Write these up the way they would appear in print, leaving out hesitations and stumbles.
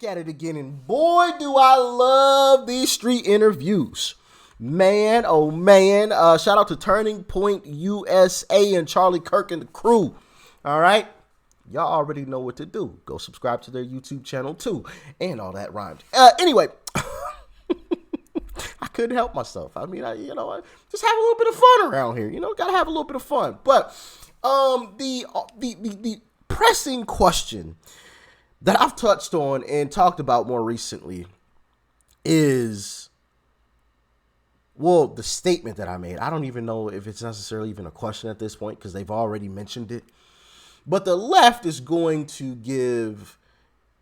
back at it again, and boy, do I love these street interviews. Man, oh man, shout out to Turning Point USA and Charlie Kirk and the crew. All right, y'all already know what to do. Go subscribe to their YouTube channel too, and all that rhymed. Anyway, I couldn't help myself. I mean, I just have a little bit of fun around here. Gotta have a little bit of fun. But the pressing question that I've touched on and talked about more recently is, well, the statement that I made. I don't even know if it's necessarily even a question at this point because they've already mentioned it. But the left is going to give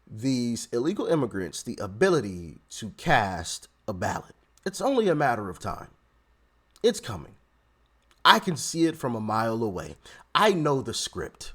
these illegal immigrants the ability to cast a ballot. It's only a matter of time. It's coming. I can see it from a mile away. I know the script.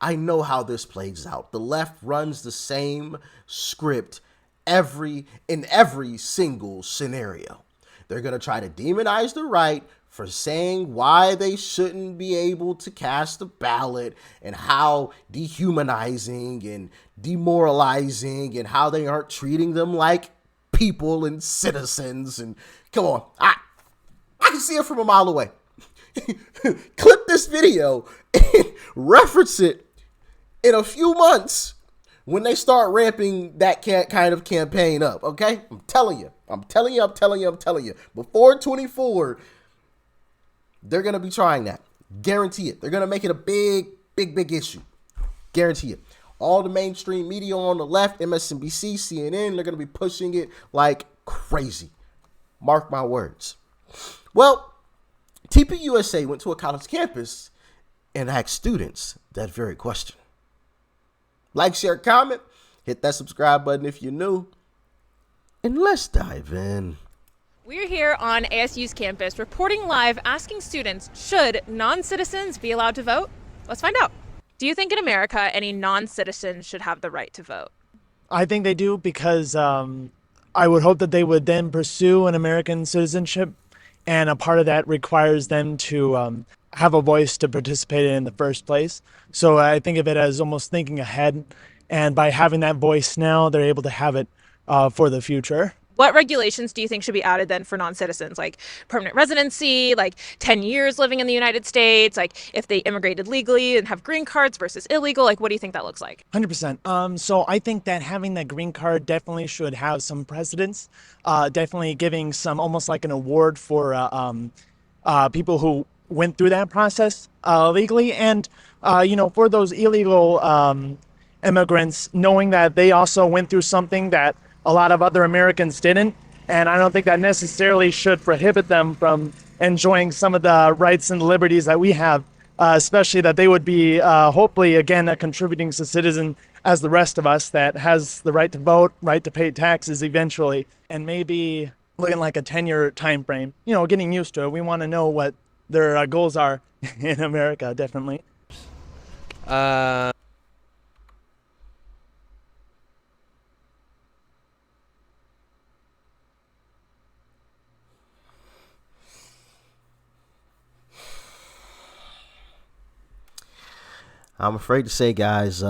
I know how this plays out. The left runs the same script in every single scenario. They're going to try to demonize the right for saying why they shouldn't be able to cast a ballot and how dehumanizing and demoralizing and how they aren't treating them like people and citizens. And come on, I can see it from a mile away. Clip this video and reference it in a few months when they start ramping that kind of campaign up, okay? I'm telling you. Before 24, they're going to be trying that. Guarantee it. They're going to make it a big issue. Guarantee it. All the mainstream media on the left, MSNBC, CNN, they're going to be pushing it like crazy. Mark my words. Well, TPUSA went to a college campus and asked students that very question. Like, share, comment, hit that subscribe button if you're new, and let's dive in. We're here on ASU's campus reporting live, asking students, should non-citizens be allowed to vote? Let's find out. Do you think in America any non-citizen should have the right to vote? I think they do because I would hope that they would then pursue an American citizenship, and a part of that requires them to have a voice to participate in the first place. So I think of it as almost thinking ahead, and by having that voice now, they're able to have it for the future. What regulations do you think should be added then for non-citizens, like permanent residency, like 10 years living in the United States, like if they immigrated legally and have green cards versus illegal, like what do you think that looks like? 100%. So I think that having that green card definitely should have some precedence, definitely giving some almost like an award for people who went through that process legally. And, for those illegal immigrants, knowing that they also went through something that a lot of other Americans didn't. And I don't think that necessarily should prohibit them from enjoying some of the rights and liberties that we have, especially that they would be hopefully, again, a contributing citizen as the rest of us that has the right to vote, right to pay taxes eventually, and maybe looking like a 10-year time frame, getting used to it. We want to know what their goals are in America, definitely. I'm afraid to say, guys,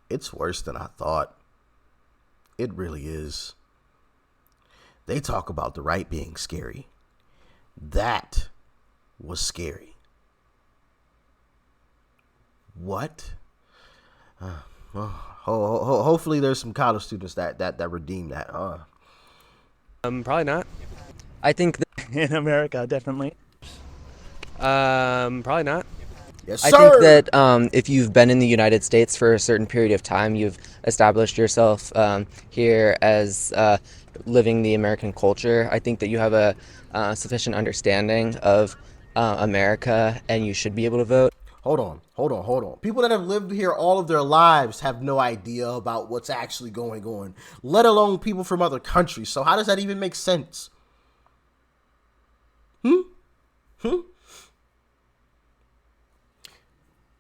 it's worse than I thought. It really is. They talk about the right being scary. That was scary. What? Hopefully there's some college students that redeem that. Probably not. I think In America, definitely. Probably not. Yes, I sir. think that if you've been in the United States for a certain period of time, you've established yourself here as living the American culture. I think that you have a sufficient understanding of America, and you should be able to vote. Hold on. People that have lived here all of their lives have no idea about what's actually going on, let alone people from other countries. So how does that even make sense?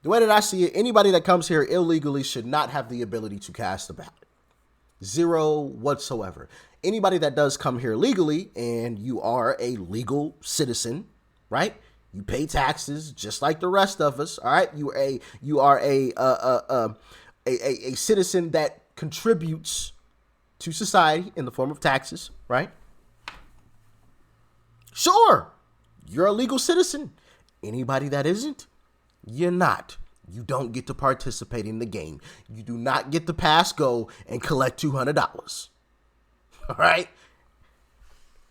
The way that I see it, anybody that comes here illegally should not have the ability to cast a ballot. Zero whatsoever. Anybody that does come here legally and you are a legal citizen, right? You pay taxes just like the rest of us, all right? You are a a citizen that contributes to society in the form of taxes, right? Sure, you're a legal citizen. Anybody that isn't, you're not. You don't get to participate in the game. You do not get to pass go and collect $200. All right?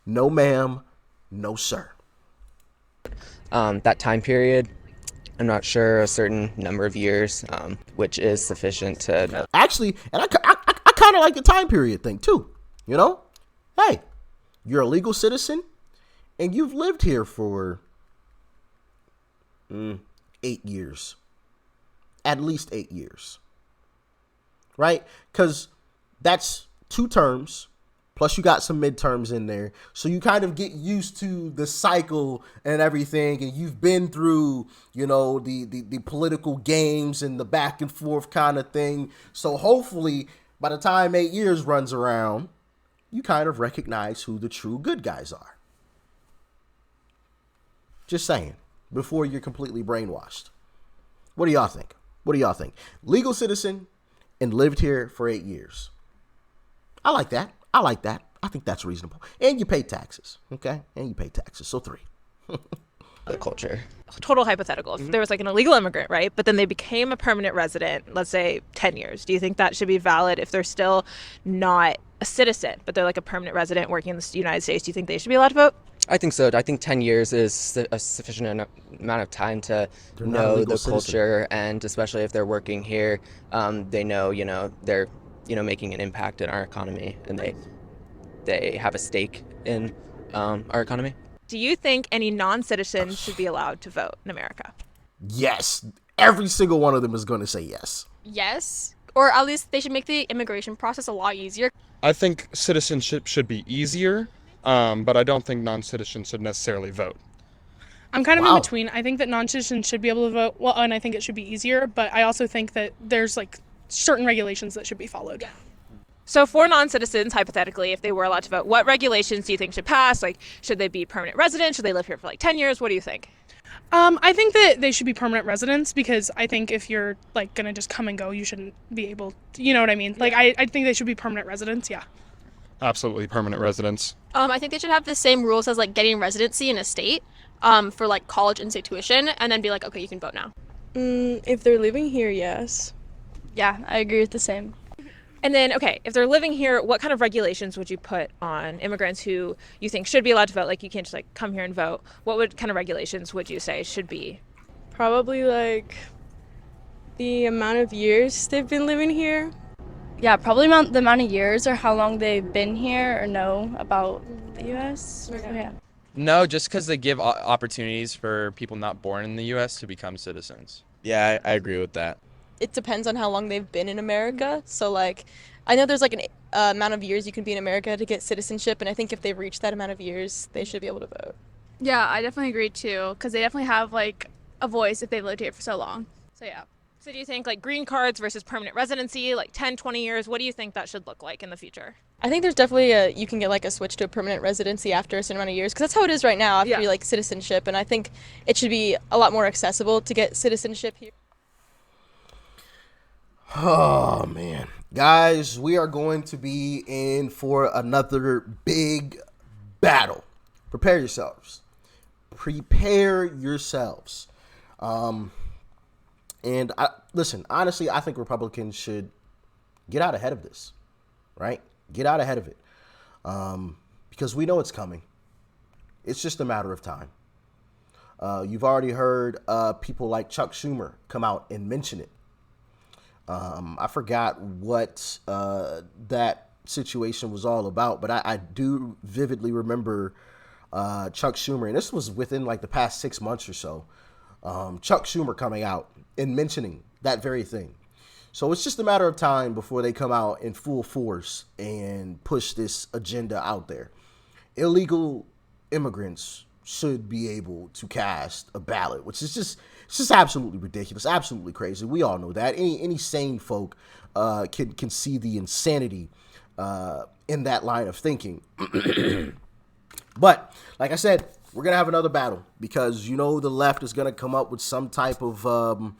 No, ma'am. No, sir. That time period, I'm not sure, a certain number of years, which is sufficient to know. Actually, and I kind of like the time period thing too. You know? Hey, you're a legal citizen and you've lived here for 8 years. At least 8 years. Right? Because that's 2 terms. Plus you got some midterms in there. So you kind of get used to the cycle and everything. And you've been through, you know, the political games and the back and forth kind of thing. So hopefully by the time 8 years runs around, you kind of recognize who the true good guys are. Just saying. Before you're completely brainwashed. What do y'all think? What do y'all think? Legal citizen and lived here for 8 years. I like that. I like that. I think that's reasonable. And you pay taxes, okay? And you pay taxes, so 3. The culture. Total hypothetical. If there was like an illegal immigrant, right? But then they became a permanent resident, let's say 10 years. Do you think that should be valid if they're still not a citizen, but they're like a permanent resident working in the United States? Do you think they should be allowed to vote? I think so. I think 10 years is a sufficient amount of time to know the culture, and especially if they're working here, they know, they're, making an impact in our economy, and they have a stake in our economy. Do you think any non-citizen should be allowed to vote in America? Yes. Every single one of them is going to say yes. Yes. Or at least they should make the immigration process a lot easier. I think citizenship should be easier. But I don't think non-citizens should necessarily vote. I'm kind of in between. I think that non-citizens should be able to vote, well, and I think it should be easier, but I also think that there's like certain regulations that should be followed. Yeah. So for non-citizens, hypothetically, if they were allowed to vote, what regulations do you think should pass? Like, should they be permanent residents? Should they live here for like 10 years? What do you think? I think that they should be permanent residents, because I think if you're like going to just come and go, you shouldn't be able to, you know what I mean? Like, I think they should be permanent residents, yeah. Absolutely permanent residents. I think they should have the same rules as like getting residency in a state for like college and state tuition, and then be like, okay, you can vote now. If they're living here, yes. Yeah, I agree with the same. And then, okay, if they're living here, what kind of regulations would you put on immigrants who you think should be allowed to vote? Like, you can't just like come here and vote. What kind of regulations would you say should be? Probably like the amount of years they've been living here. Yeah, probably the amount of years or how long they've been here or know about the U.S. Yeah. No, just because they give opportunities for people not born in the U.S. to become citizens. Yeah, I agree with that. It depends on how long they've been in America. So, like, I know there's like an amount of years you can be in America to get citizenship, and I think if they've reached that amount of years, they should be able to vote. Yeah, I definitely agree too, because they definitely have like a voice if they've lived here for so long. So yeah. So do you think like green cards versus permanent residency, like 10, 20 years, what do you think that should look like in the future? I think there's definitely you can get like a switch to a permanent residency after a certain amount of years, because that's how it is right now after like citizenship, and I think it should be a lot more accessible to get citizenship here. Oh, man. Guys, we are going to be in for another big battle. Prepare yourselves. Prepare yourselves. And listen, honestly, I think Republicans should get out ahead of this, right? Get out ahead of it. Because we know it's coming. It's just a matter of time. You've already heard people like Chuck Schumer come out and mention it. I forgot what that situation was all about, but I do vividly remember Chuck Schumer, and this was within like the past 6 months or so, Chuck Schumer coming out and mentioning that very thing. So it's just a matter of time before they come out in full force and push this agenda out there. Illegal immigrants should be able to cast a ballot, which is just absolutely ridiculous, absolutely crazy. We all know that. Any sane folk can see the insanity in that line of thinking. But like I said, we're gonna have another battle, because the left is gonna come up with some type of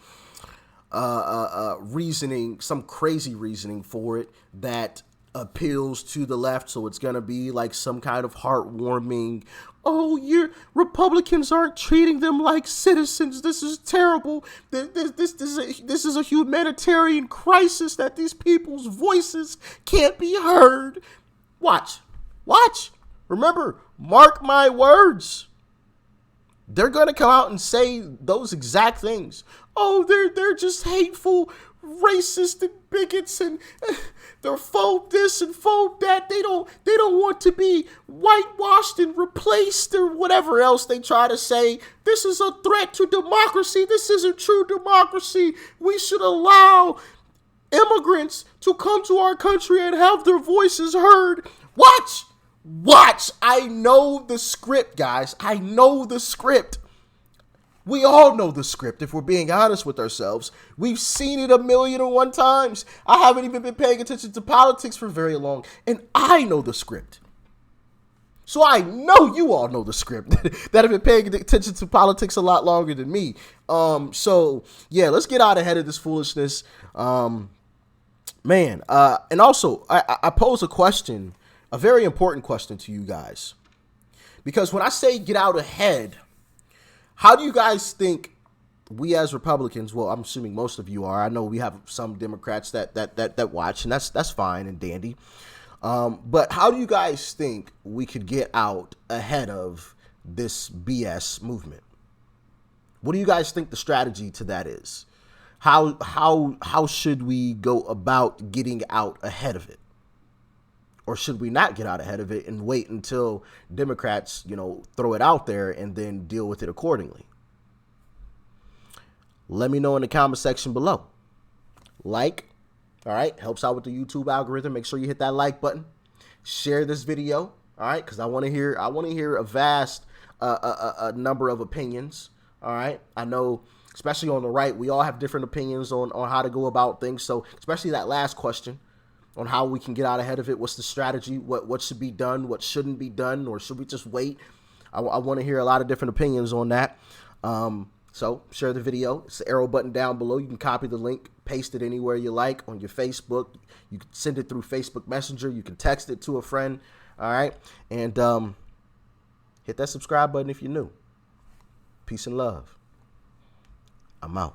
reasoning, some crazy reasoning for it that appeals to the left. So it's gonna be like some kind of heartwarming, oh, your Republicans aren't treating them like citizens. This is terrible. This is a humanitarian crisis that these people's voices can't be heard. Watch. Remember, mark my words. They're going to come out and say those exact things. Oh, they're just hateful, racist, and bigots, and they're faux this and faux that. They don't want to be whitewashed and replaced or whatever else they try to say. This is a threat to democracy. This isn't true democracy. We should allow immigrants to come to our country and have their voices heard. Watch. I know the script, guys. I know the script. We all know the script, if we're being honest with ourselves. We've seen it 1,000,001 times. I haven't even been paying attention to politics for very long, and I know the script. So I know you all know the script that have been paying attention to politics a lot longer than me. So yeah, let's get out ahead of this foolishness. And also I pose a question, a very important question to you guys. Because when I say get out ahead, how do you guys think we as Republicans, well, I'm assuming most of you are, I know we have some Democrats that watch, and that's fine and dandy. But how do you guys think we could get out ahead of this BS movement? What do you guys think the strategy to that is? How should we go about getting out ahead of it? Or should we not get out ahead of it and wait until Democrats, throw it out there and then deal with it accordingly? Let me know in the comment section below. Like, all right, helps out with the YouTube algorithm. Make sure you hit that like button. Share this video, all right, because I want to hear a vast a number of opinions. All right, I know, especially on the right, we all have different opinions on how to go about things. So especially that last question on how we can get out ahead of it. What's the strategy? What should be done? What shouldn't be done? Or should we just wait? I want to hear a lot of different opinions on that. So share the video. It's the arrow button down below. You can copy the link, paste it anywhere you like on your Facebook. You can send it through Facebook Messenger. You can text it to a friend. All right. And hit that subscribe button if you're new. Peace and love. I'm out.